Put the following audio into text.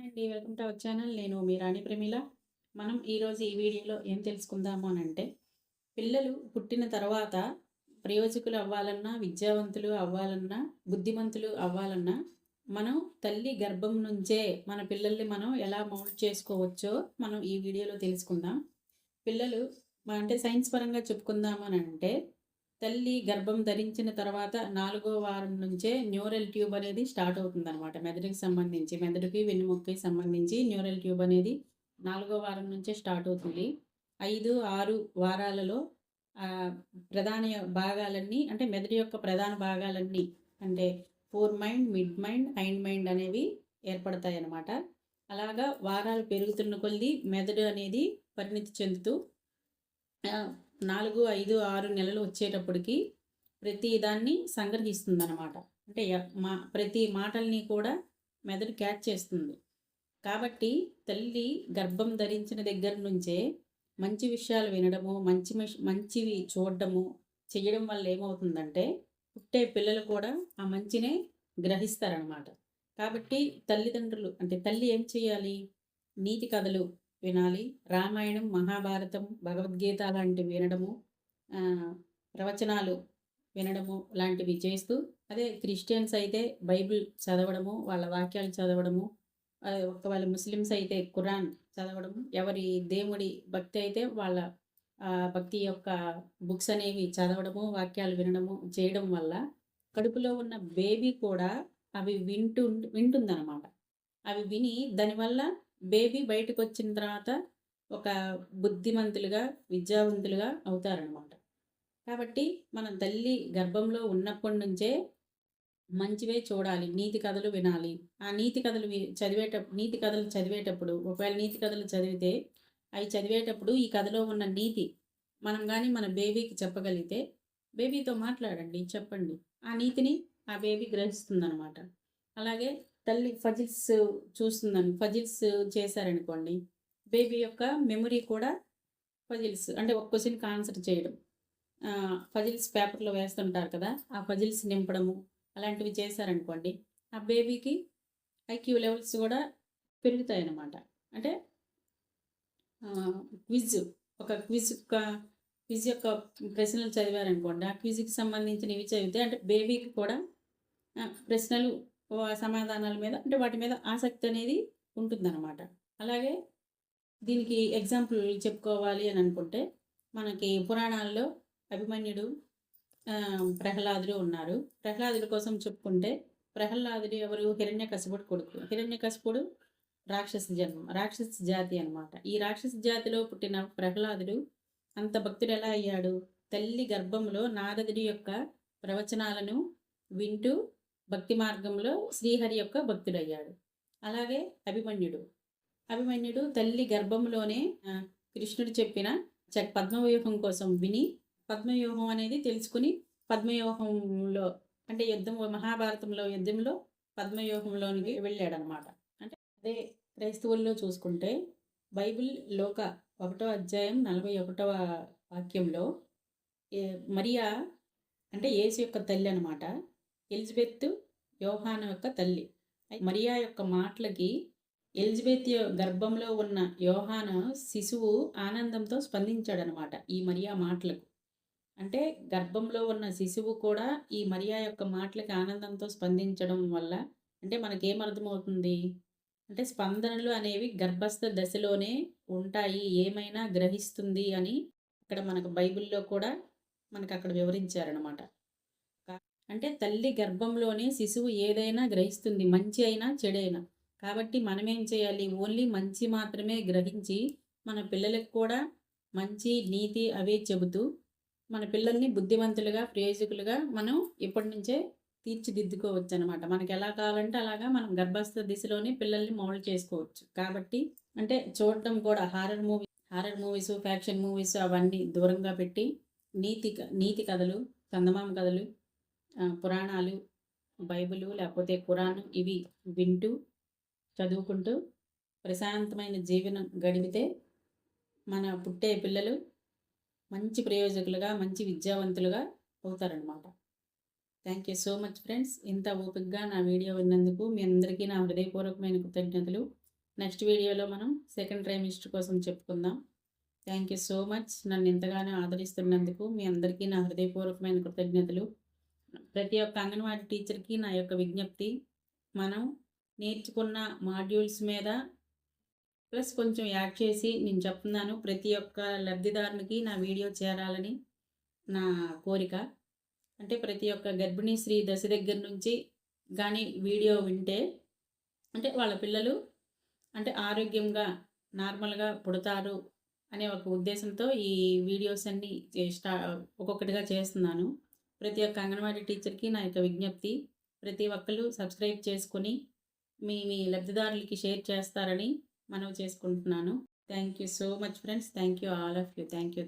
అండి. Welcome to our channel. నేను మీ రాణి ప్రమీల. మనం ఈరోజు ఈ వీడియోలో ఏం తెలుసుకుందాము అనంటే, పిల్లలు పుట్టిన తర్వాత ప్రయోజకులు అవ్వాలన్నా, విద్యావంతులు అవ్వాలన్నా, బుద్ధిమంతులు అవ్వాలన్నా, మనం తల్లి గర్భం నుంచే మన పిల్లల్ని మనం ఎలా మౌల్డ్ చేసుకోవచ్చో మనం ఈ వీడియోలో తెలుసుకుందాం. పిల్లలు అంటే సైన్స్ పరంగా చెప్పుకుందాం అనంటే, తల్లి గర్భం ధరించిన తర్వాత 4వ వారం నుంచే న్యూరల్ ట్యూబ్ అనేది స్టార్ట్ అవుతుందనమాట. మెదడుకి సంబంధించి, మెదడుకి, వెన్నుముక్కకి సంబంధించి న్యూరల్ ట్యూబ్ అనేది 4వ వారం నుంచే స్టార్ట్ అవుతుంది. 5, 6 వారాలలో ప్రధాన భాగాలన్నీ అంటే మెదడు యొక్క ప్రధాన భాగాలన్నీ అంటే four mind, mid mind, hind mind అనేవి ఏర్పడతాయన్నమాట. అలాగా వారాలు పెరుగుతున్న కొద్దీ మెదడు అనేది పరిణితి చెందుతూ 4, 5, 6 నెలలు వచ్చేటప్పటికి ప్రతి దాన్ని సంగ్రహిస్తుందన్నమాట. అంటే ప్రతి మాటల్ని కూడా మెదడు క్యాచ్ చేస్తుంది. కాబట్టి తల్లి గర్భం ధరించిన దగ్గర నుంచే మంచి విషయాలు వినడము, మంచివి చూడడము చేయడం వల్ల ఏమవుతుందంటే పుట్టే పిల్లలు కూడా ఆ మంచినే గ్రహిస్తారనమాట. కాబట్టి తల్లిదండ్రులు అంటే తల్లి ఏం చేయాలి? నీతి కథలు వినాలి. రామాయణం, మహాభారతం, భగవద్గీత లాంటివి వినడము, ప్రవచనాలు వినడము లాంటివి చేస్తూ, అదే క్రిస్టియన్స్ అయితే బైబిల్ చదవడము, వాళ్ళ వాక్యాలు చదవడము, ఒకవేళ ముస్లిమ్స్ అయితే ఖురాన్ చదవడము, ఎవరి దేవుడి భక్తి అయితే వాళ్ళ భక్తి యొక్క బుక్స్ అనేవి చదవడము, వాక్యాలు వినడము చేయడం వల్ల కడుపులో ఉన్న బేబీ కూడా అవి వింటుందన్నమాట. అవి విని దానివల్ల బేబీ బయటకు వచ్చిన తర్వాత ఒక బుద్ధిమంతులుగా, విద్యావంతులుగా అవుతారనమాట. కాబట్టి మనం తల్లి గర్భంలో ఉన్నప్పటి నుంచే మంచివే చూడాలి, నీతి కథలు వినాలి. ఆ నీతి కథలు నీతి కథలు చదివేటప్పుడు ఒకవేళ నీతి కథలు చదివితే అవి చదివేటప్పుడు ఈ కథలో ఉన్న నీతి మనం కానీ మన బేబీకి చెప్పగలిగితే, బేబీతో మాట్లాడండి, చెప్పండి. ఆ నీతిని ఆ బేబీ గ్రహిస్తుందనమాట. అలాగే తల్లి ఫజిల్స్ ఫజిల్స్ చేశారనుకోండి, బేబీ యొక్క మెమరీ కూడా ఫజిల్స్ అంటే ఒక క్వశ్చన్కి ఆన్సర్ చేయడం, ఫజిల్స్ పేపర్లో వేస్తుంటారు కదా, ఆ ఫజిల్స్ నింపడము అలాంటివి చేశారనుకోండి, ఆ బేబీకి ఐక్యూ లెవెల్స్ కూడా పెరుగుతాయి అన్నమాట. అంటే క్విజ్ యొక్క ప్రశ్నలు చదివారనుకోండి, ఆ క్విజ్కి సంబంధించినవి చదివితే అంటే బేబీకి కూడా ప్రశ్నలు సమాధానాల మీద అంటే వాటి మీద ఆసక్తి అనేది ఉంటుందన్నమాట. అలాగే దీనికి ఎగ్జాంపుల్ చెప్పుకోవాలి అని అనుకుంటే, మనకి పురాణాల్లో అభిమన్యుడు, ప్రహ్లాదుడు ఉన్నారు. ప్రహ్లాదుడి కోసం చెప్పుకుంటే, ప్రహ్లాదుడు ఎవరు? హిరణ్యకశిపుడు కొడుకు. హిరణ్యకశిపుడు రాక్షస జాతి అనమాట. ఈ రాక్షస జాతిలో పుట్టిన ప్రహ్లాదుడు అంత భక్తుడు ఎలా అయ్యాడు? తల్లి గర్భంలో నారదుడి యొక్క ప్రవచనాలను వింటూ భక్తి మార్గంలో శ్రీహరి యొక్క భక్తుడయ్యాడు. అలాగే అభిమన్యుడు తల్లి గర్భంలోనే కృష్ణుడు చెప్పిన పద్మవ్యూహం కోసం విని, పద్మవ్యూహం అనేది తెలుసుకుని, పద్మవ్యూహంలో అంటే మహాభారతంలో యుద్ధంలో పద్మవ్యూహంలోనికి వెళ్ళాడనమాట. అంటే అదే క్రైస్తవుల్లో చూసుకుంటే బైబిల్ లోక 1వ అధ్యాయం 41వ వాక్యంలో మరియా అంటే యేసు యొక్క తల్లి అనమాట. ఎలిజబెత్ యోహాను యొక్క తల్లి. మరియా యొక్క మాటలకి ఎలిజబెత్ గర్భంలో ఉన్న యోహాను శిశువు ఆనందంతో స్పందించాడనమాట ఈ మరియా మాటలకు. అంటే గర్భంలో ఉన్న శిశువు కూడా ఈ మరియా యొక్క మాటలకి ఆనందంతో స్పందించడం వల్ల అంటే మనకేమర్థమవుతుంది అంటే స్పందనలు అనేవి గర్భస్థ దశలోనే ఉంటాయి, ఏమైనా గ్రహిస్తుంది అని ఇక్కడ మనకు బైబిల్లో కూడా మనకు అక్కడ వివరించారనమాట. అంటే తల్లి గర్భంలోనే శిశువు ఏదైనా గ్రహిస్తుంది, మంచి అయినా చెడైనా. కాబట్టి మనం ఏం చేయాలి? ఓన్లీ మంచి మాత్రమే గ్రహించి మన పిల్లలకు కూడా మంచి నీతి అవే చెబుతూ మన పిల్లల్ని బుద్ధిమంతులుగా, ప్రయోజకులుగా మనం ఇప్పటి నుంచే తీర్చిదిద్దుకోవచ్చు అనమాట. మనకి ఎలా కావాలంటే అలాగా మనం గర్భస్థ దిశలోనే పిల్లల్ని మౌల్డ్ చేసుకోవచ్చు. కాబట్టి అంటే చూడటం కూడా హారర్ మూవీస్, ఫ్యాక్షన్ మూవీస్ అవన్నీ దూరంగా పెట్టి నీతి కథలు, చందమామ కథలు, పురాణాలు, బైబిలు లేకపోతే ఖురాన్ ఇవి వింటూ చదువుకుంటూ ప్రశాంతమైన జీవనం గడిపితే మన పుట్టే పిల్లలు మంచి ప్రయోజకులుగా, మంచి విద్యావంతులుగా అవుతారనమాట. Thank you so much friends. ఇంత ఓపికగా నా వీడియో విన్నందుకు మీ అందరికీ నా హృదయపూర్వకమైన కృతజ్ఞతలు. నెక్స్ట్ వీడియోలో మనం సెకండ్ ట్రైమిస్టర్ కోసం చెప్పుకుందాం. Thank you so much. నన్ను ఇంతగానో ఆదరిస్తున్నందుకు మీ అందరికీ నా హృదయపూర్వకమైన కృతజ్ఞతలు. ప్రతి ఒక్క అంగన్వాడీ టీచర్కి నా యొక్క విజ్ఞప్తి, మనం నేర్చుకున్న మాడ్యూల్స్ మీద ప్లస్ కొంచెం యాడ్ చేసి నేను చెప్తున్నాను. ప్రతి ఒక్క లబ్ధిదారునికి నా వీడియో చేరాలని నా కోరిక. అంటే ప్రతి ఒక్క గర్భిణీ స్త్రీ దశ దగ్గర నుంచి కానీ వీడియో వింటే అంటే వాళ్ళ పిల్లలు అంటే ఆరోగ్యంగా నార్మల్గా పుడతారు అనే ఒక ఉద్దేశంతో ఈ వీడియోస్ అన్నీ ఒక్కొక్కటిగా చేస్తున్నాను. ప్రతి ఒక్క అంగన్వాడీ టీచర్కి నా యొక్క విజ్ఞప్తి, ప్రతి ఒక్కరు సబ్స్క్రైబ్ చేసుకొని మీ మీ లబ్ధిదారులకి షేర్ చేస్తారని మనవి చేసుకుంటున్నాను. Thank you so much friends. Thank you all of you. Thank you.